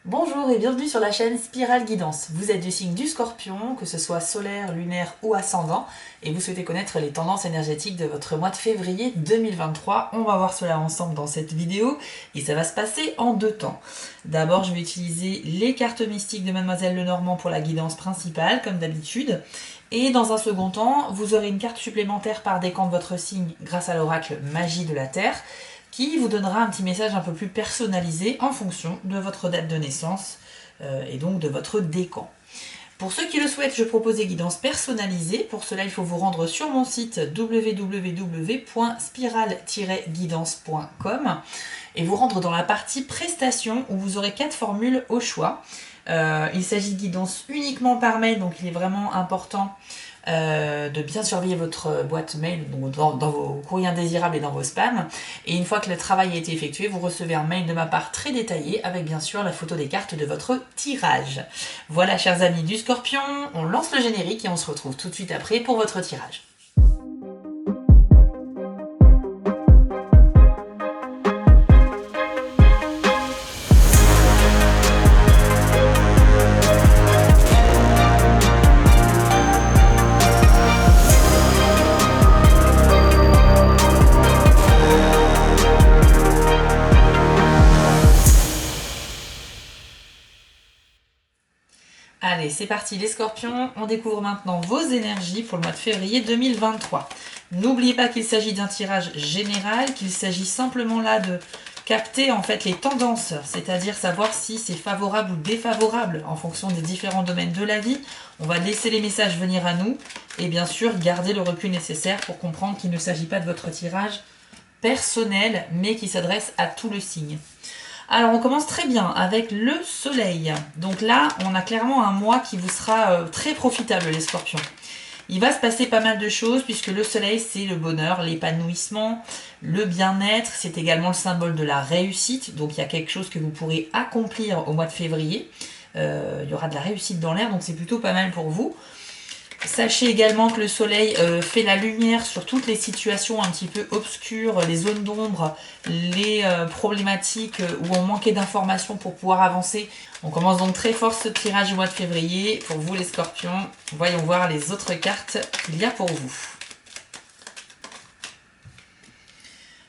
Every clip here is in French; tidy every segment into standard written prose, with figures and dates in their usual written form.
Bonjour et bienvenue sur la chaîne Spirale Guidance. Vous êtes du signe du Scorpion, que ce soit solaire, lunaire ou ascendant, et vous souhaitez connaître les tendances énergétiques de votre mois de février 2023. On va voir cela ensemble dans cette vidéo, et ça va se passer en deux temps. D'abord, je vais utiliser les cartes mystiques de Mademoiselle Lenormand pour la guidance principale, comme d'habitude. Et dans un second temps, vous aurez une carte supplémentaire par décan de votre signe grâce à l'oracle Magie de la Terre, qui vous donnera un petit message un peu plus personnalisé en fonction de votre date de naissance et donc de votre décan. Pour ceux qui le souhaitent, je propose des guidances personnalisées. Pour cela, il faut vous rendre sur mon site www.spiral-guidance.com et vous rendre dans la partie prestations où vous aurez 4 formules au choix. Il s'agit de guidances uniquement par mail, donc il est vraiment important de bien surveiller votre boîte mail, donc dans vos courriers indésirables et dans vos spams. Et une fois que le travail a été effectué, vous recevez un mail de ma part très détaillé avec bien sûr la photo des cartes de votre tirage. Voilà, chers amis du Scorpion, on lance le générique et on se retrouve tout de suite après pour votre tirage. Allez, c'est parti les Scorpions, on découvre maintenant vos énergies pour le mois de février 2023. N'oubliez pas qu'il s'agit d'un tirage général, qu'il s'agit simplement là de capter en fait les tendances, c'est-à-dire savoir si c'est favorable ou défavorable en fonction des différents domaines de la vie. On va laisser les messages venir à nous et bien sûr garder le recul nécessaire pour comprendre qu'il ne s'agit pas de votre tirage personnel, mais qui s'adresse à tout le signe. Alors on commence très bien avec le soleil. Donc là, on a clairement un mois qui vous sera très profitable les Scorpions. Il va se passer pas mal de choses puisque le soleil c'est le bonheur, l'épanouissement, le bien-être. C'est également le symbole de la réussite. Donc il y a quelque chose que vous pourrez accomplir au mois de février. Il y aura de la réussite dans l'air, donc c'est plutôt pas mal pour vous. Sachez également que le soleil fait la lumière sur toutes les situations un petit peu obscures, les zones d'ombre, les problématiques où on manquait d'informations pour pouvoir avancer. On commence donc très fort ce tirage du mois de février. Pour vous les Scorpions, voyons voir les autres cartes qu'il y a pour vous.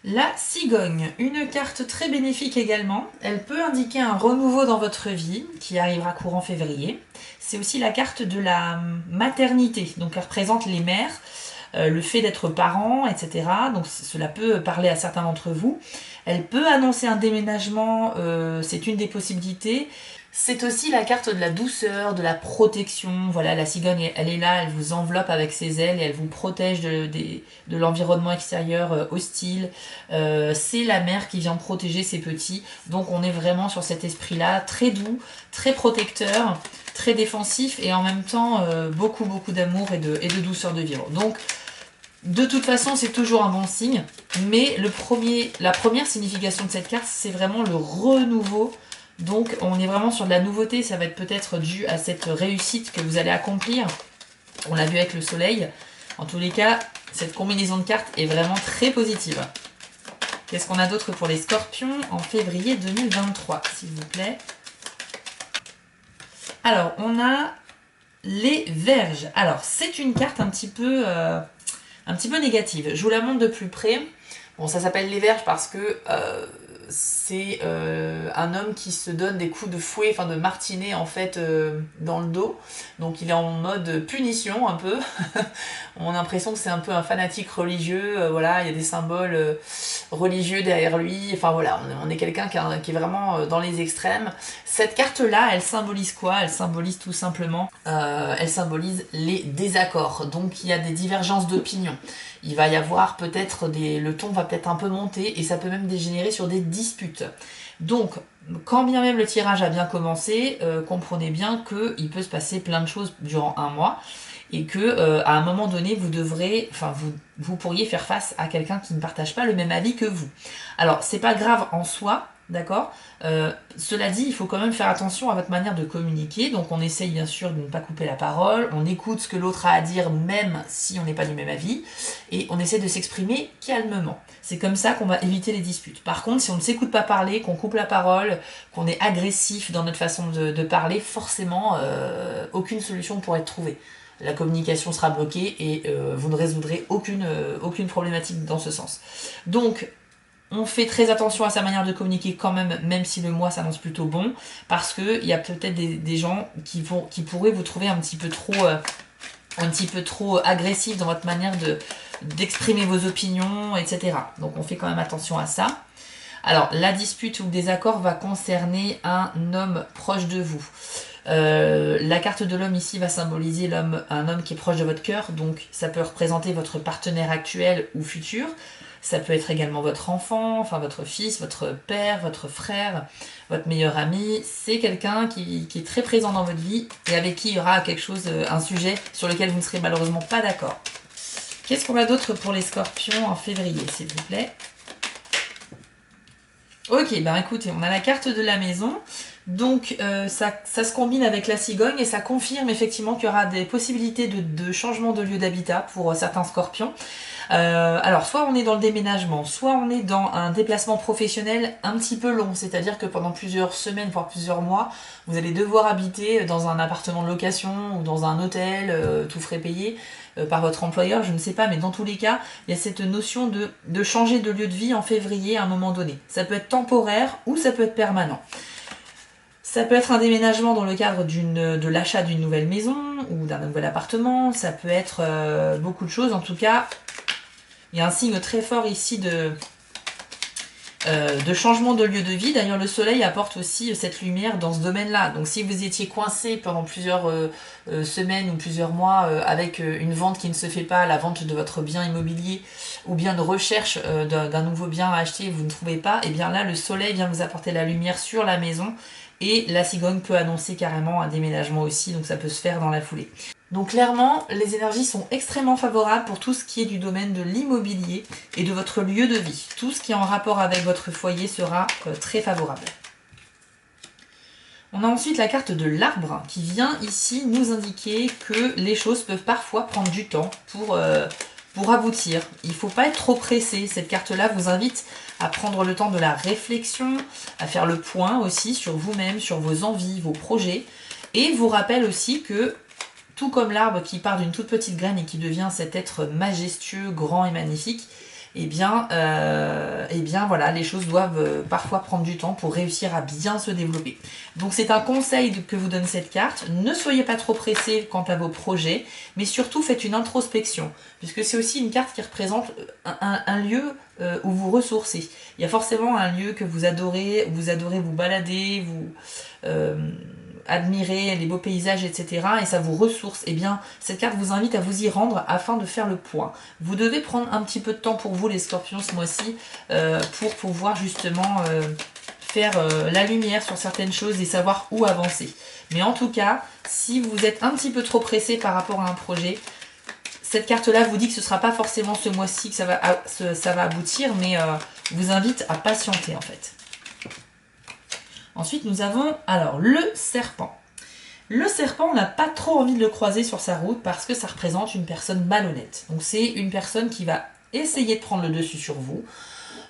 La cigogne, une carte très bénéfique également. Elle peut indiquer un renouveau dans votre vie qui arrivera courant février. C'est aussi la carte de la maternité, donc elle représente les mères, le fait d'être parent, etc. Donc cela peut parler à certains d'entre vous. Elle peut annoncer un déménagement, c'est une des possibilités. C'est aussi la carte de la douceur, de la protection. Voilà, la cigogne, elle est là, elle vous enveloppe avec ses ailes et elle vous protège de l'environnement extérieur hostile. C'est la mère qui vient protéger ses petits. Donc on est vraiment sur cet esprit-là, très doux, très protecteur, très défensif et en même temps beaucoup d'amour et de douceur de vivre. Donc de toute façon, c'est toujours un bon signe. Mais la première signification de cette carte, c'est vraiment le renouveau. Donc on est vraiment sur de la nouveauté, ça va être peut-être dû à cette réussite que vous allez accomplir. On l'a vu avec le soleil. En tous les cas, cette combinaison de cartes est vraiment très positive. Qu'est-ce qu'on a d'autre pour les Scorpions en février 2023, s'il vous plaît? Alors, on a les Vierges. Alors, c'est une carte un petit peu négative. Je vous la montre de plus près. Bon, ça s'appelle les Vierges parce que c'est un homme qui se donne des coups de fouet, enfin de martinet en fait dans le dos. Donc il est en mode punition un peu. On a l'impression que c'est un peu un fanatique religieux. Voilà, il y a des symboles religieux derrière lui. Enfin voilà, on est quelqu'un qui est vraiment dans les extrêmes. Cette carte-là, elle symbolise quoi? Elle symbolise tout simplement, elle symbolise les désaccords. Donc il y a des divergences d'opinion. Il va y avoir peut-être le ton va peut-être un peu monter et ça peut même dégénérer sur des disputes. Donc, quand bien même le tirage a bien commencé, comprenez bien qu'il peut se passer plein de choses durant un mois et que à un moment donné, vous pourriez faire face à quelqu'un qui ne partage pas le même avis que vous. Alors, c'est pas grave en soi, d'accord? Cela dit, il faut quand même faire attention à votre manière de communiquer. Donc on essaye bien sûr de ne pas couper la parole, on écoute ce que l'autre a à dire même si on n'est pas du même avis, et on essaie de s'exprimer calmement. C'est comme ça qu'on va éviter les disputes. Par contre, si on ne s'écoute pas parler, qu'on coupe la parole, qu'on est agressif dans notre façon de parler, forcément, aucune solution pourra être trouvée. La communication sera bloquée et vous ne résoudrez aucune problématique dans ce sens. Donc, on fait très attention à sa manière de communiquer quand même si le mois s'annonce plutôt bon, parce qu'il y a peut-être des gens qui pourraient vous trouver un petit peu trop agressif dans votre manière d'exprimer vos opinions, etc. Donc on fait quand même attention à ça. Alors, la dispute ou le désaccord va concerner un homme proche de vous. La carte de l'homme ici va symboliser un homme qui est proche de votre cœur, donc ça peut représenter votre partenaire actuel ou futur. Ça peut être également votre enfant, enfin votre fils, votre père, votre frère, votre meilleur ami. C'est quelqu'un qui est très présent dans votre vie et avec qui il y aura quelque chose, un sujet sur lequel vous ne serez malheureusement pas d'accord. Qu'est-ce qu'on a d'autre pour les scorpions en février, s'il vous plaît? Ok, ben écoutez, on a la carte de la maison. Donc ça se combine avec la cigogne et ça confirme effectivement qu'il y aura des possibilités de changement de lieu d'habitat pour certains scorpions. Alors soit on est dans le déménagement, soit on est dans un déplacement professionnel un petit peu long, c'est-à-dire que pendant plusieurs semaines, voire plusieurs mois, vous allez devoir habiter dans un appartement de location ou dans un hôtel, tout frais payé par votre employeur, je ne sais pas, mais dans tous les cas, il y a cette notion de changer de lieu de vie en février à un moment donné. Ça peut être temporaire ou ça peut être permanent. Ça peut être un déménagement dans le cadre de l'achat d'une nouvelle maison ou d'un nouvel appartement. Ça peut être beaucoup de choses. En tout cas, il y a un signe très fort ici de changement de lieu de vie. D'ailleurs, le soleil apporte aussi cette lumière dans ce domaine-là. Donc si vous étiez coincé pendant plusieurs semaines ou plusieurs mois avec une vente qui ne se fait pas, la vente de votre bien immobilier ou bien de recherche d'un nouveau bien à acheter, vous ne trouvez pas, et bien là, le soleil vient vous apporter la lumière sur la maison. Et la cigogne peut annoncer carrément un déménagement aussi, donc ça peut se faire dans la foulée. Donc clairement, les énergies sont extrêmement favorables pour tout ce qui est du domaine de l'immobilier et de votre lieu de vie. Tout ce qui est en rapport avec votre foyer sera très favorable. On a ensuite la carte de l'arbre qui vient ici nous indiquer que les choses peuvent parfois prendre du temps pour aboutir. Il ne faut pas être trop pressé. Cette carte-là vous invite à prendre le temps de la réflexion, à faire le point aussi sur vous-même, sur vos envies, vos projets. Et vous rappelle aussi que, tout comme l'arbre qui part d'une toute petite graine et qui devient cet être majestueux, grand et magnifique, eh bien voilà, les choses doivent parfois prendre du temps pour réussir à bien se développer. Donc c'est un conseil que vous donne cette carte. Ne soyez pas trop pressés quant à vos projets, mais surtout faites une introspection, puisque c'est aussi une carte qui représente un lieu où vous ressourcez. Il y a forcément un lieu que vous adorez vous balader, admirer les beaux paysages, etc. et ça vous ressource. Et bien, cette carte vous invite à vous y rendre afin de faire le point. Vous devez prendre un petit peu de temps pour vous, les scorpions, ce mois-ci, pour pouvoir justement faire la lumière sur certaines choses et savoir où avancer. Mais en tout cas, si vous êtes un petit peu trop pressé par rapport à un projet, cette carte-là vous dit que ce ne sera pas forcément ce mois-ci que ça va aboutir, mais vous invite à patienter en fait. Ensuite, nous avons alors le serpent. Le serpent, on n'a pas trop envie de le croiser sur sa route parce que ça représente une personne malhonnête. Donc c'est une personne qui va essayer de prendre le dessus sur vous.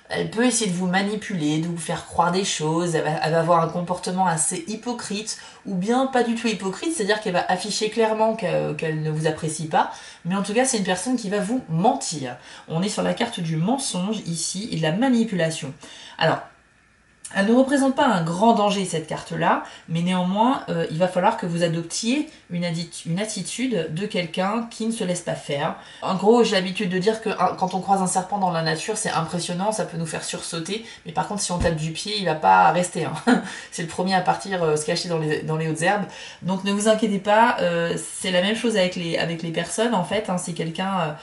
Elle peut essayer de vous manipuler, de vous faire croire des choses, elle va avoir un comportement assez hypocrite, ou bien pas du tout hypocrite, c'est-à-dire qu'elle va afficher clairement qu'elle ne vous apprécie pas, mais en tout cas c'est une personne qui va vous mentir. On est sur la carte du mensonge ici et de la manipulation. Alors, elle ne représente pas un grand danger cette carte-là, mais néanmoins, il va falloir que vous adoptiez une attitude de quelqu'un qui ne se laisse pas faire. En gros, j'ai l'habitude de dire que quand on croise un serpent dans la nature, c'est impressionnant, ça peut nous faire sursauter, mais par contre, si on tape du pied, il va pas rester. Hein. C'est le premier à partir se cacher dans les hautes herbes. Donc ne vous inquiétez pas, c'est la même chose avec les personnes, en fait. Hein, si quelqu'un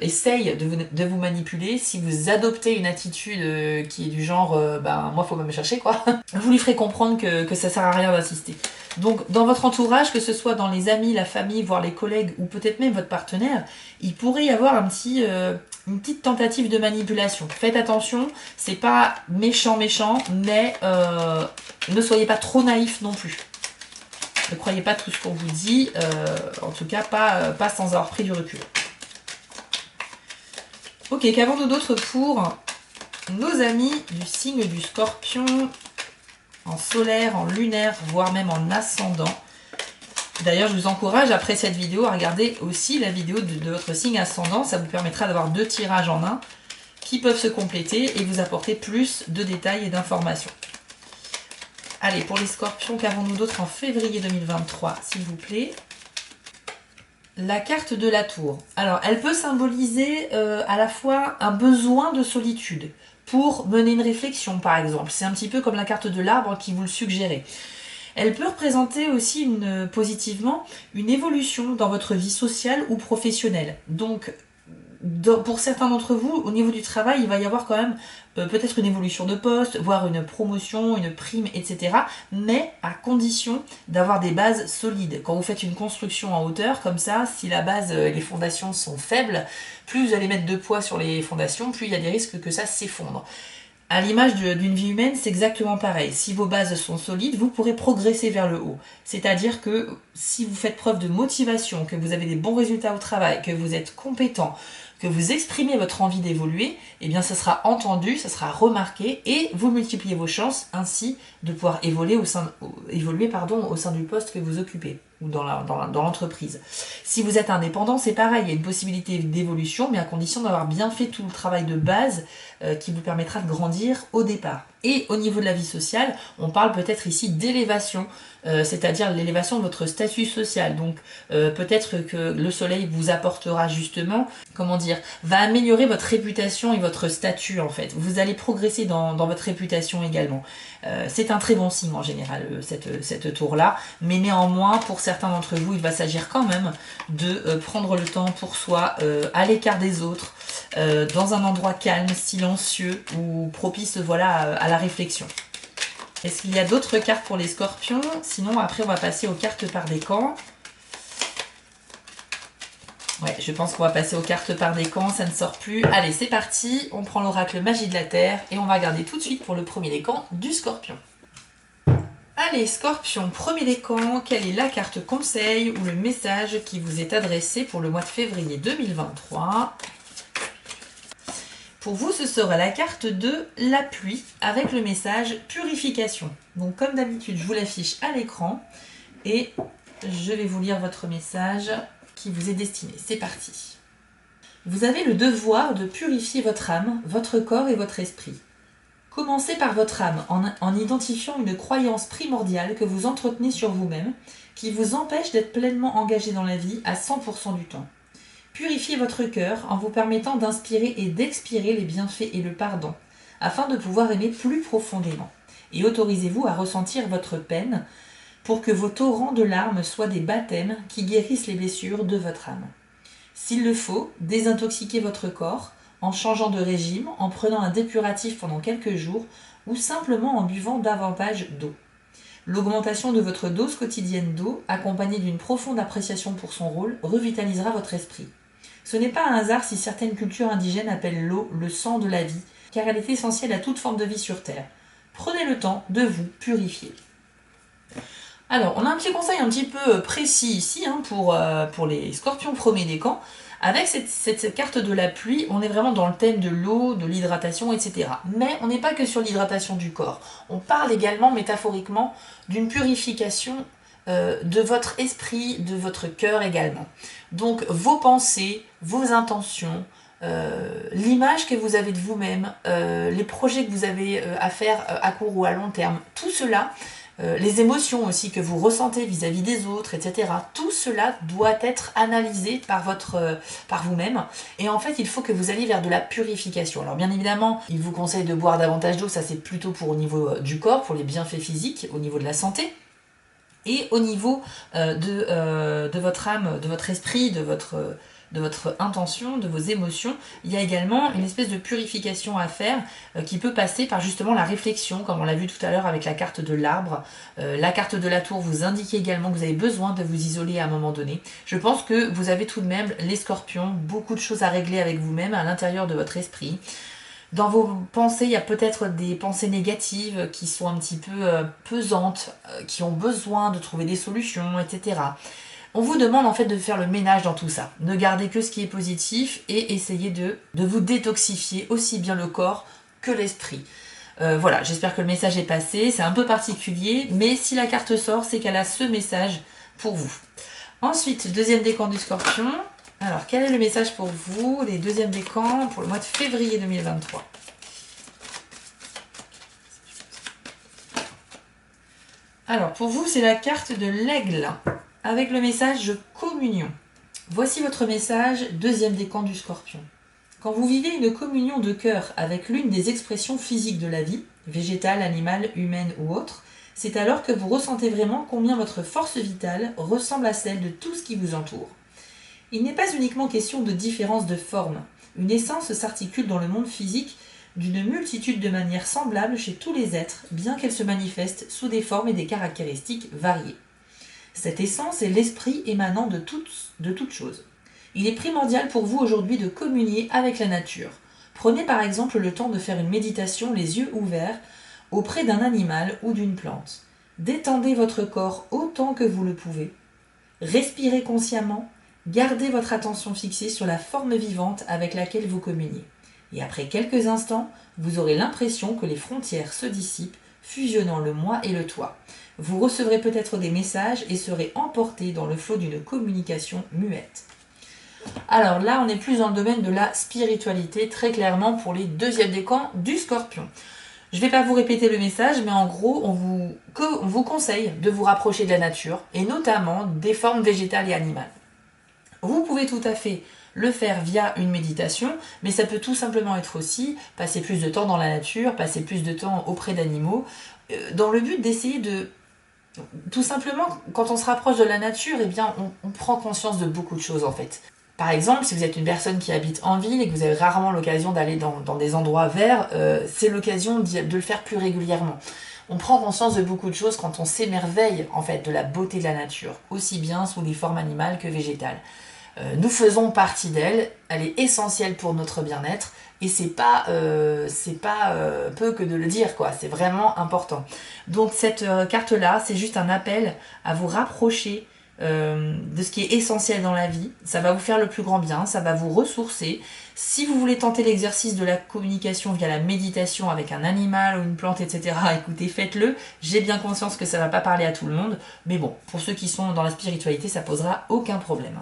essaye de vous manipuler, si vous adoptez une attitude qui est du genre, moi, faut me chercher quoi. Vous lui ferez comprendre que ça sert à rien d'insister. Donc dans votre entourage, que ce soit dans les amis, la famille, voire les collègues ou peut-être même votre partenaire, il pourrait y avoir une petite tentative de manipulation. Faites attention, c'est pas méchant, mais ne soyez pas trop naïf non plus. Ne croyez pas tout ce qu'on vous dit, en tout cas pas sans avoir pris du recul. Ok, qu'avons-nous d'autre pour nos amis du signe du Scorpion, en solaire, en lunaire, voire même en ascendant? D'ailleurs, je vous encourage, après cette vidéo, à regarder aussi la vidéo de votre signe ascendant. Ça vous permettra d'avoir 2 tirages en un qui peuvent se compléter et vous apporter plus de détails et d'informations. Allez, pour les scorpions, qu'avons-nous d'autre en février 2023, s'il vous plaît? La carte de la tour. Alors, elle peut symboliser à la fois un besoin de solitude pour mener une réflexion, par exemple. C'est un petit peu comme la carte de l'arbre qui vous le suggérait. Elle peut représenter aussi positivement une évolution dans votre vie sociale ou professionnelle. Donc, pour certains d'entre vous, au niveau du travail, il va y avoir quand même peut-être une évolution de poste, voire une promotion, une prime, etc. Mais à condition d'avoir des bases solides. Quand vous faites une construction en hauteur, comme ça, si la base, les fondations sont faibles, plus vous allez mettre de poids sur les fondations, plus il y a des risques que ça s'effondre. À l'image d'une vie humaine, c'est exactement pareil. Si vos bases sont solides, vous pourrez progresser vers le haut. C'est-à-dire que si vous faites preuve de motivation, que vous avez des bons résultats au travail, que vous êtes compétent, que vous exprimez votre envie d'évoluer, eh bien ça sera entendu, ça sera remarqué et vous multipliez vos chances ainsi de pouvoir évoluer au sein du poste que vous occupez ou dans l'entreprise. Si vous êtes indépendant, c'est pareil, il y a une possibilité d'évolution, mais à condition d'avoir bien fait tout le travail de base qui vous permettra de grandir au départ. Et au niveau de la vie sociale, on parle peut-être ici d'élévation, c'est-à-dire l'élévation de votre statut social. Donc peut-être que le soleil vous apportera justement, va améliorer votre réputation et votre statut en fait. Vous allez progresser dans votre réputation également. C'est un très bon signe en général, cette tour-là, mais néanmoins, pour certains d'entre vous, il va s'agir quand même de prendre le temps pour soi, à l'écart des autres, dans un endroit calme, silencieux, ou propice à la réflexion. Est-ce qu'il y a d'autres cartes pour les scorpions? Sinon, après, on va passer aux cartes par décan. Ouais, je pense qu'on va passer aux cartes par décan, ça ne sort plus. Allez, c'est parti, on prend l'oracle Magie de la Terre et on va regarder tout de suite pour le premier décan du Scorpion. Allez, Scorpion, premier décan, quelle est la carte conseil ou le message qui vous est adressé pour le mois de février 2023? Pour vous, ce sera la carte de la pluie avec le message purification. Donc comme d'habitude, je vous l'affiche à l'écran et je vais vous lire votre message qui vous est destiné. C'est parti. Vous avez le devoir de purifier votre âme, votre corps et votre esprit. Commencez par votre âme en identifiant une croyance primordiale que vous entretenez sur vous-même qui vous empêche d'être pleinement engagé dans la vie à 100% du temps. Purifiez votre cœur en vous permettant d'inspirer et d'expirer les bienfaits et le pardon afin de pouvoir aimer plus profondément. Et autorisez-vous à ressentir votre peine pour que vos torrents de larmes soient des baptêmes qui guérissent les blessures de votre âme. S'il le faut, désintoxiquez votre corps en changeant de régime, en prenant un dépuratif pendant quelques jours ou simplement en buvant davantage d'eau. L'augmentation de votre dose quotidienne d'eau, accompagnée d'une profonde appréciation pour son rôle, revitalisera votre esprit. Ce n'est pas un hasard si certaines cultures indigènes appellent l'eau le sang de la vie, car elle est essentielle à toute forme de vie sur Terre. Prenez le temps de vous purifier. Alors, on a un petit conseil un petit peu précis ici pour les scorpions premier décan. Avec cette carte de la pluie, on est vraiment dans le thème de l'eau, de l'hydratation, etc. Mais on n'est pas que sur l'hydratation du corps. On parle également métaphoriquement d'une purification de votre esprit, de votre cœur également. Donc vos pensées, vos intentions, l'image que vous avez de vous-même, les projets que vous avez à faire à court ou à long terme, tout cela, les émotions aussi que vous ressentez vis-à-vis des autres, etc. Tout cela doit être analysé par vous-même. Et en fait, il faut que vous alliez vers de la purification. Alors bien évidemment, il vous conseille de boire davantage d'eau. Ça, c'est plutôt pour au niveau du corps, pour les bienfaits physiques, au niveau de la santé. Et au niveau de votre âme, de votre esprit, de de votre intention, de vos émotions. Il y a également une espèce de purification à faire qui peut passer par justement la réflexion, comme on l'a vu tout à l'heure avec la carte de l'arbre. La carte de la tour vous indique également que vous avez besoin de vous isoler à un moment donné. Je pense que vous avez tout de même, les scorpions, beaucoup de choses à régler avec vous-même à l'intérieur de votre esprit. Dans vos pensées, il y a peut-être des pensées négatives qui sont un petit peu pesantes, qui ont besoin de trouver des solutions, etc. On vous demande en fait de faire le ménage dans tout ça. Ne gardez que ce qui est positif et essayez de vous détoxifier aussi bien le corps que l'esprit. Voilà, j'espère que le message est passé. C'est un peu particulier, mais si la carte sort, c'est qu'elle a ce message pour vous. Ensuite, deuxième décan du Scorpion. Alors, quel est le message pour vous, les deuxièmes décans pour le mois de février 2023? Alors, pour vous, c'est la carte de l'aigle, avec le message communion. Voici votre message, deuxième décan du Scorpion. Quand vous vivez une communion de cœur avec l'une des expressions physiques de la vie, végétale, animale, humaine ou autre, c'est alors que vous ressentez vraiment combien votre force vitale ressemble à celle de tout ce qui vous entoure. Il n'est pas uniquement question de différence de forme. Une essence s'articule dans le monde physique d'une multitude de manières semblables chez tous les êtres, bien qu'elle se manifeste sous des formes et des caractéristiques variées. Cette essence est l'esprit émanant de toute chose. Il est primordial pour vous aujourd'hui de communier avec la nature. Prenez par exemple le temps de faire une méditation les yeux ouverts auprès d'un animal ou d'une plante. Détendez votre corps autant que vous le pouvez. Respirez consciemment. Gardez votre attention fixée sur la forme vivante avec laquelle vous communiez. Et après quelques instants, vous aurez l'impression que les frontières se dissipent, fusionnant le moi et le toi. Vous recevrez peut-être des messages et serez emporté dans le flot d'une communication muette. Alors là, on est plus dans le domaine de la spiritualité, très clairement pour les deuxièmes décans du Scorpion. Je ne vais pas vous répéter le message, mais en gros, on vous conseille de vous rapprocher de la nature, et notamment des formes végétales et animales. Vous pouvez tout à fait le faire via une méditation, mais ça peut tout simplement être aussi passer plus de temps dans la nature, passer plus de temps auprès d'animaux, dans le but d'essayer de... Tout simplement, quand on se rapproche de la nature, eh bien, on prend conscience de beaucoup de choses en fait. Par exemple, si vous êtes une personne qui habite en ville et que vous avez rarement l'occasion d'aller dans des endroits verts, c'est l'occasion de le faire plus régulièrement. On prend conscience de beaucoup de choses quand on s'émerveille en fait de la beauté de la nature, aussi bien sous les formes animales que végétales. Nous faisons partie d'elle, elle est essentielle pour notre bien-être et c'est pas peu que de le dire quoi, c'est vraiment important. Donc cette carte-là, c'est juste un appel à vous rapprocher de ce qui est essentiel dans la vie. Ça va vous faire le plus grand bien, ça va vous ressourcer. Si vous voulez tenter l'exercice de la communication via la méditation avec un animal ou une plante, etc., écoutez, faites-le. J'ai bien conscience que ça va pas parler à tout le monde, mais bon, pour ceux qui sont dans la spiritualité, ça posera aucun problème.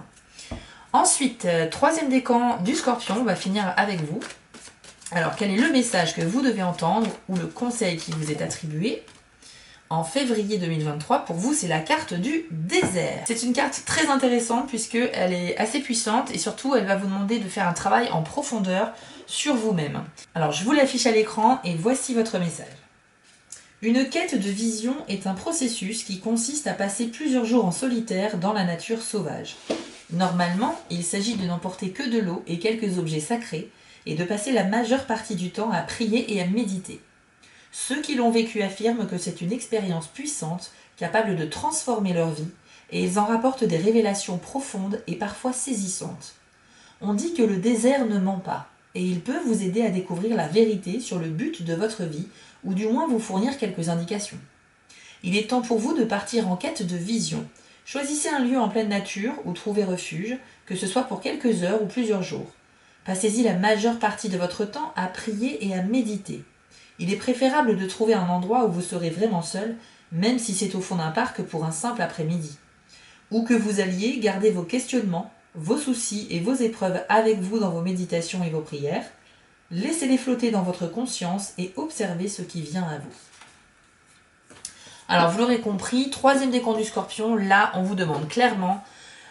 Ensuite, troisième décan du Scorpion, on va finir avec vous. Alors, quel est le message que vous devez entendre ou le conseil qui vous est attribué en février 2023? Pour vous, c'est la carte du désert. C'est une carte très intéressante puisqu'elle est assez puissante et surtout, elle va vous demander de faire un travail en profondeur sur vous-même. Alors, je vous l'affiche à l'écran et voici votre message. Une quête de vision est un processus qui consiste à passer plusieurs jours en solitaire dans la nature sauvage. Normalement, il s'agit de n'emporter que de l'eau et quelques objets sacrés et de passer la majeure partie du temps à prier et à méditer. Ceux qui l'ont vécu affirment que c'est une expérience puissante, capable de transformer leur vie, et ils en rapportent des révélations profondes et parfois saisissantes. On dit que le désert ne ment pas, et il peut vous aider à découvrir la vérité sur le but de votre vie, ou du moins vous fournir quelques indications. Il est temps pour vous de partir en quête de vision. Choisissez un lieu en pleine nature où trouver refuge, que ce soit pour quelques heures ou plusieurs jours. Passez-y la majeure partie de votre temps à prier et à méditer. Il est préférable de trouver un endroit où vous serez vraiment seul, même si c'est au fond d'un parc pour un simple après-midi. Où que vous alliez, gardez vos questionnements, vos soucis et vos épreuves avec vous dans vos méditations et vos prières. Laissez-les flotter dans votre conscience et observez ce qui vient à vous. Alors, vous l'aurez compris, troisième décan du Scorpion, là, on vous demande clairement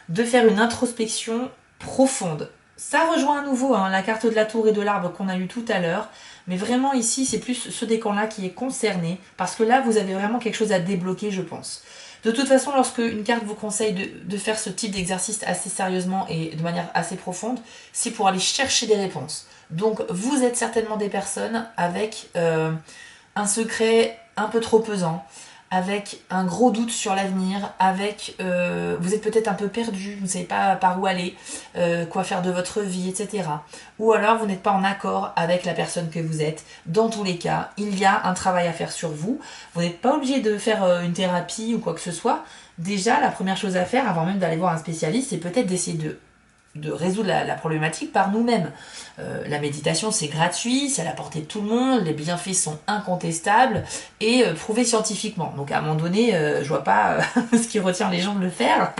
de faire une introspection profonde. Ça rejoint à nouveau la carte de la tour et de l'arbre qu'on a eu tout à l'heure, mais vraiment ici, c'est plus ce décan-là qui est concerné, parce que là, vous avez vraiment quelque chose à débloquer, je pense. De toute façon, lorsque une carte vous conseille de faire ce type d'exercice assez sérieusement et de manière assez profonde, c'est pour aller chercher des réponses. Donc vous êtes certainement des personnes avec un secret un peu trop pesant, avec un gros doute sur l'avenir, avec vous êtes peut-être un peu perdu, vous ne savez pas par où aller, quoi faire de votre vie, etc. Ou alors vous n'êtes pas en accord avec la personne que vous êtes. Dans tous les cas, il y a un travail à faire sur vous. Vous n'êtes pas obligé de faire une thérapie ou quoi que ce soit. Déjà, la première chose à faire, avant même d'aller voir un spécialiste, c'est peut-être d'essayer de résoudre la problématique par nous-mêmes. La méditation, c'est gratuit, c'est à la portée de tout le monde, les bienfaits sont incontestables et prouvés scientifiquement. Donc à un moment donné, je vois pas ce qui retient les gens de le faire.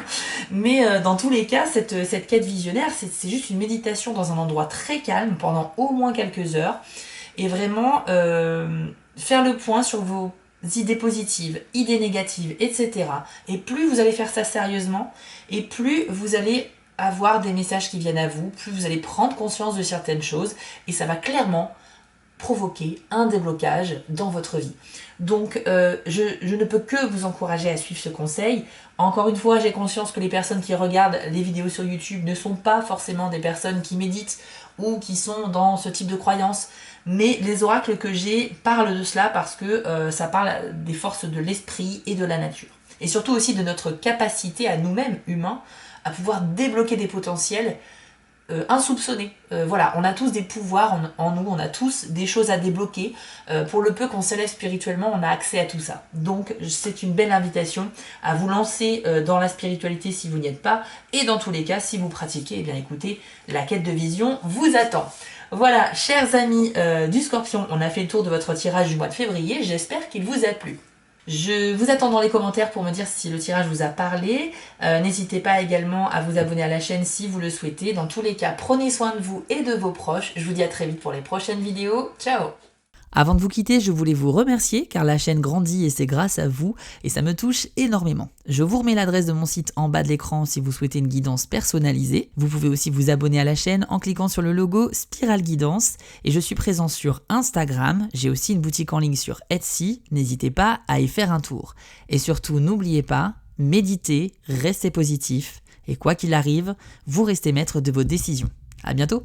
Mais dans tous les cas, cette quête visionnaire, c'est juste une méditation dans un endroit très calme pendant au moins quelques heures. Et vraiment faire le point sur vos idées positives, idées négatives, etc. Et plus vous allez faire ça sérieusement, et plus vous allez avoir des messages qui viennent à vous, plus vous allez prendre conscience de certaines choses, et ça va clairement provoquer un déblocage dans votre vie. Donc je ne peux que vous encourager à suivre ce conseil. Encore une fois, j'ai conscience que les personnes qui regardent les vidéos sur YouTube ne sont pas forcément des personnes qui méditent ou qui sont dans ce type de croyances, mais les oracles que j'ai parlent de cela parce que ça parle des forces de l'esprit et de la nature. Et surtout aussi de notre capacité à nous-mêmes, humains, à pouvoir débloquer des potentiels insoupçonnés. Voilà, on a tous des pouvoirs en nous, on a tous des choses à débloquer. Pour le peu qu'on s'élève spirituellement, on a accès à tout ça. Donc c'est une belle invitation à vous lancer dans la spiritualité si vous n'y êtes pas. Et dans tous les cas, si vous pratiquez, eh bien écoutez, la quête de vision vous attend. Voilà, chers amis du Scorpion, on a fait le tour de votre tirage du mois de février. J'espère qu'il vous a plu. Je vous attends dans les commentaires pour me dire si le tirage vous a parlé. N'hésitez pas également à vous abonner à la chaîne si vous le souhaitez. Dans tous les cas, prenez soin de vous et de vos proches. Je vous dis à très vite pour les prochaines vidéos. Ciao! Avant de vous quitter, je voulais vous remercier car la chaîne grandit et c'est grâce à vous et ça me touche énormément. Je vous remets l'adresse de mon site en bas de l'écran si vous souhaitez une guidance personnalisée. Vous pouvez aussi vous abonner à la chaîne en cliquant sur le logo Spiral Guidance et je suis présent sur Instagram. J'ai aussi une boutique en ligne sur Etsy. N'hésitez pas à y faire un tour. Et surtout, n'oubliez pas, méditez, restez positif et quoi qu'il arrive, vous restez maître de vos décisions. À bientôt!